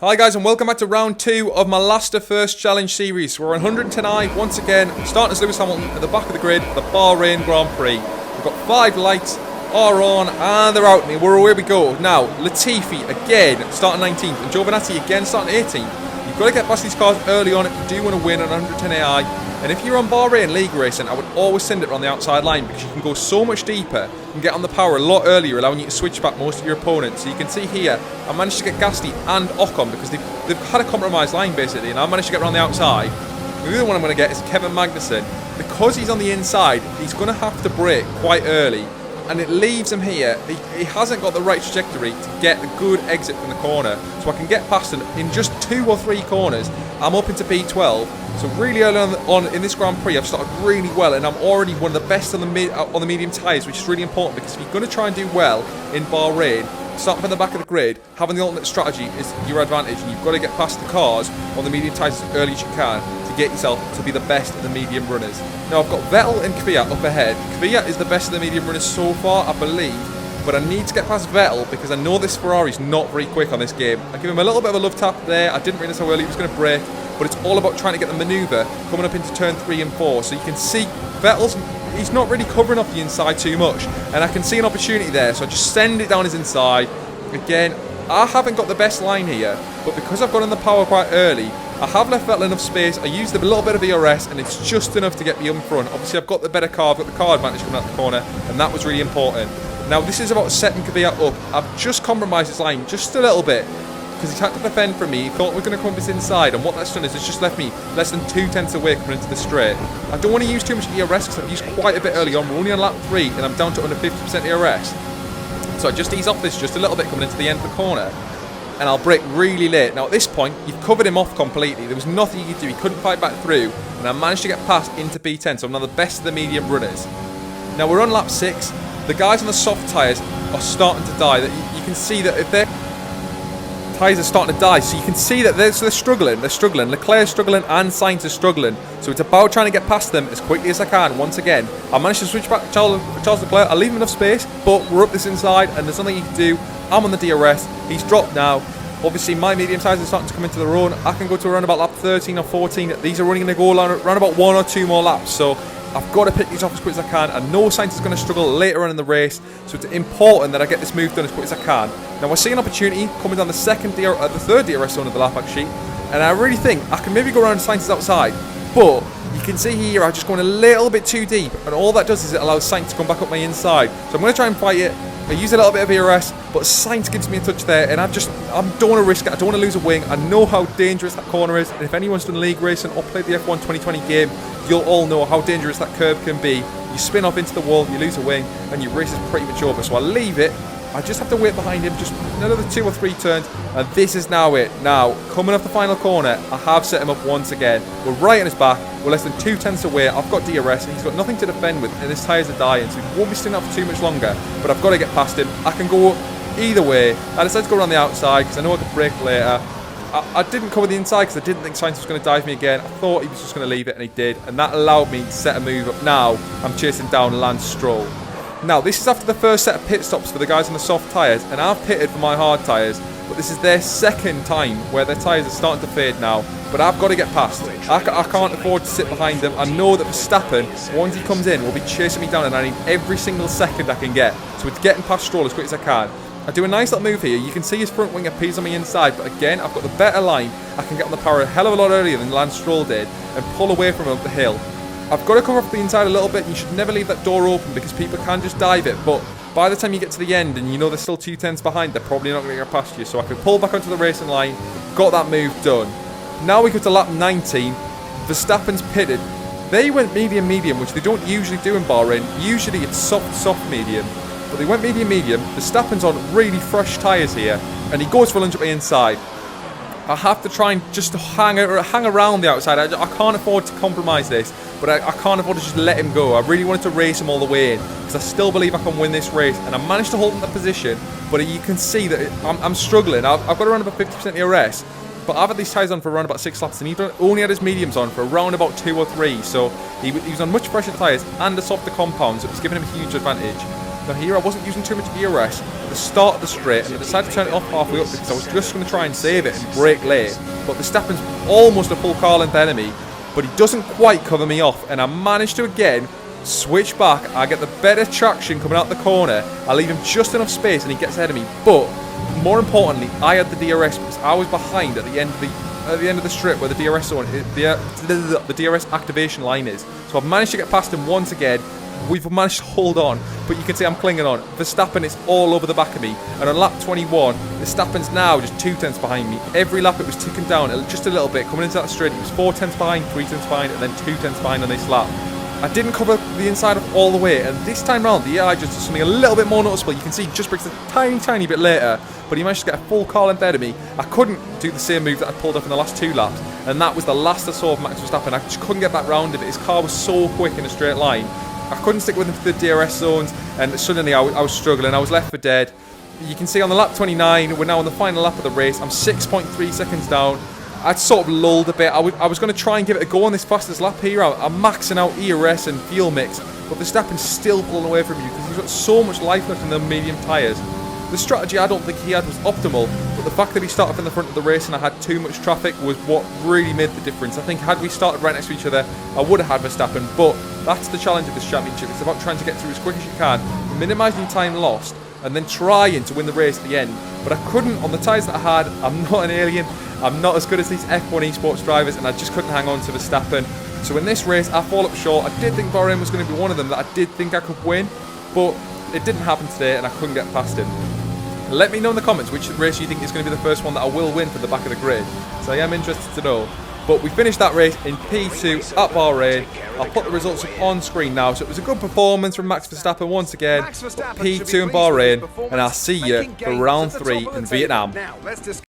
Hi guys, and welcome back to round 2 of my last of first challenge series. We're on 110i once again, starting as Lewis Hamilton at the back of the grid for the Bahrain Grand Prix. We've got 5 lights are on and they're out. And away we go. Now, Latifi again starting 19th and Giovinazzi again starting 18th. You've got to get past these cars early on if you do want to win on 110ai. And if you're on Bahrain League Racing, I would always send it on the outside line because you can go so much deeper and get on the power a lot earlier, allowing you to switch back most of your opponents. So you can see here, I managed to get Gasly and Ocon because they've had a compromised line basically, and I managed to get around the outside. The other one I'm going to get is Kevin Magnussen. Because he's on the inside, he's going to have to brake quite early, and it leaves him here. He hasn't got the right trajectory to get a good exit from the corner, so I can get past him in just 2 or 3 corners. I'm up into P12. So really early on in this Grand Prix, I've started really well, and I'm already one of the best on the medium tyres, which is really important because if you're going to try and do well in Bahrain, starting from the back of the grid, having the alternate strategy is your advantage, and you've got to get past the cars on the medium tyres as early as you can to get yourself to be the best of the medium runners. Now I've got Vettel and Kvyat up ahead. Kvyat is the best of the medium runners so far, I believe, but I need to get past Vettel because I know this Ferrari's not very quick on this game. I give him a little bit of a love tap there. I didn't realise how early he was going to brake, but it's all about trying to get the manoeuvre coming up into turn 3 and 4. So you can see he's not really covering off the inside too much, and I can see an opportunity there, so I just send it down his inside. Again, I haven't got the best line here, but because I've got in the power quite early, I have left Vettel enough space. I used a little bit of ERS, and it's just enough to get me in front. Obviously, I've got the better car, I've got the car advantage coming out the corner, and that was really important. Now, this is about setting Kvyat up. I've just compromised his line just a little bit, because he's had to defend from me. He thought we were going to come this inside, and what that's done is it's just left me less than 2/10 away coming into the straight. I don't want to use too much ERS because I've used quite a bit early on. We're only on lap 3, and I'm down to under 50% ERS. So I just ease off this just a little bit coming into the end of the corner, and I'll brake really late. Now at this point, you've covered him off completely. There was nothing you could do. He couldn't fight back through, and I managed to get past into P10, so I'm now the best of the medium runners. Now we're on lap 6. The guys on the soft tyres are starting to die. You can see that if their tyres are starting to die, so you can see that they're struggling. Leclerc's struggling and Sainz is struggling. So it's about trying to get past them as quickly as I can. Once again, I managed to switch back to Charles Leclerc. I leave him enough space, but we're up this inside, and there's nothing you can do. I'm on the DRS. He's dropped now. Obviously, my medium tyres are starting to come into their own. I can go to around about lap 13 or 14. These are only going to go around about 1 or 2 more laps. So I've got to pick these off as quick as I can. I know Sainz is going to struggle later on in the race, so it's important that I get this move done as quick as I can. Now I see an opportunity coming down the third DRS zone of the lap actually, and I really think I can maybe go around Sainz's outside, but you can see here I'm just going a little bit too deep, and all that does is it allows Sainz to come back up my inside. So I'm going to try and fight it. I use a little bit of ERS, but Sainz gives me a touch there, and I don't want to risk it. I don't want to lose a wing. I know how dangerous that corner is, and if anyone's done league racing or played the F1 2020 game, you'll all know how dangerous that curve can be. You spin off into the wall, you lose a wing, and your race is pretty much over. So I leave it. I just have to wait behind him, just another 2 or 3 turns, and this is now it. Now, coming off the final corner, I have set him up once again. We're right on his back. We're less than 2/10 away. I've got DRS, and he's got nothing to defend with, and his tyres are dying, so he won't be sitting up for too much longer. But I've got to get past him. I can go either way. I decided to go around the outside because I know I could brake later. I didn't cover the inside because I didn't think Sainz was going to dive me again. I thought he was just going to leave it, and he did, and that allowed me to set a move up. Now I'm chasing down Lance Stroll. Now this is after the first set of pit stops for the guys on the soft tyres, and I've pitted for my hard tyres, but this is their second time where their tyres are starting to fade now. But I've got to get past. I can't afford to sit behind them. I know that Verstappen, once he comes in, will be chasing me down, and I need every single second I can get. So it's getting past Stroll as quick as I can. I do a nice little move here. You can see his front wing appears on my inside, but again, I've got the better line. I can get on the power a hell of a lot earlier than Lance Stroll did and pull away from him up the hill. I've got to cover up the inside a little bit. You should never leave that door open because people can just dive it, but by the time you get to the end and you know there's still 2/10 behind, they're probably not going to get past you. So I can pull back onto the racing line, got that move done. Now we go to lap 19. Verstappen's pitted. They went medium, which they don't usually do in Bahrain. Usually it's soft, medium. But they went medium. Verstappen's on really fresh tyres here, and he goes for a lunge up the inside. I have to try and just hang around the outside. I can't afford to compromise this, but I can't afford to just let him go. I really wanted to race him all the way in because I still believe I can win this race, and I managed to hold in that position, but you can see that I'm struggling. I've got around about 50% ERS, but I've had these tyres on for around about 6 laps, and he only had his mediums on for around about 2 or 3, so he was on much fresher tyres and a softer compound, so it was giving him a huge advantage. Now here I wasn't using too much ERS at the start of the straight, and I decided to turn it off halfway up because I was just going to try and save it and brake late. But Verstappen's almost a full car length enemy, but he doesn't quite cover me off, and I managed to again switch back. I get the better traction coming out the corner. I leave him just enough space and he gets ahead of me. But more importantly, I had the DRS because I was behind at the end of the strip where the DRS zone, the DRS activation line is. So I've managed to get past him once again. We've managed to hold on, but you can see I'm clinging on. Verstappen is all over the back of me, and on lap 21, Verstappen's now just 2 tenths behind me. Every lap it was ticking down just a little bit. Coming into that straight, he was 4 tenths behind, 3 tenths behind, and then 2 tenths behind on this lap. I didn't cover the inside of all the way, and this time round, the AI just does something a little bit more noticeable. You can see he just breaks a tiny bit later, but he managed to get a full car length ahead of me. I couldn't do the same move that I pulled off in the last 2 laps, and that was the last I saw of Max Verstappen. I just couldn't get back round it. His car was so quick in a straight line. I couldn't stick with him to the DRS zones, and suddenly I was struggling. I was left for dead. You can see on the lap 29, we're now on the final lap of the race. I'm 6.3 seconds down. I'd sort of lulled a bit. I was going to try and give it a go on this fastest lap here. I'm maxing out ERS and fuel mix, but Verstappen's still pulling away from you because he's got so much life left in the medium tyres. The strategy I don't think he had was optimal, but the fact that he started in the front of the race and I had too much traffic was what really made the difference. I think had we started right next to each other, I would have had Verstappen, but that's the challenge of this championship. It's about trying to get through as quick as you can, minimising time lost, and then trying to win the race at the end. But I couldn't on the tyres that I had. I'm not an alien. I'm not as good as these F1 esports drivers, and I just couldn't hang on to Verstappen. So in this race, I fall up short. I did think Bahrain was going to be one of them that I did think I could win, but it didn't happen today, and I couldn't get past him. Let me know in the comments which race you think is going to be the first one that I will win from the back of the grid. So I am interested to know. But we finished that race in P2 at Bahrain. I'll put the results up on screen now. So it was a good performance from Max Verstappen once again. P2 in Bahrain, and I'll see you for round 3 in Vietnam.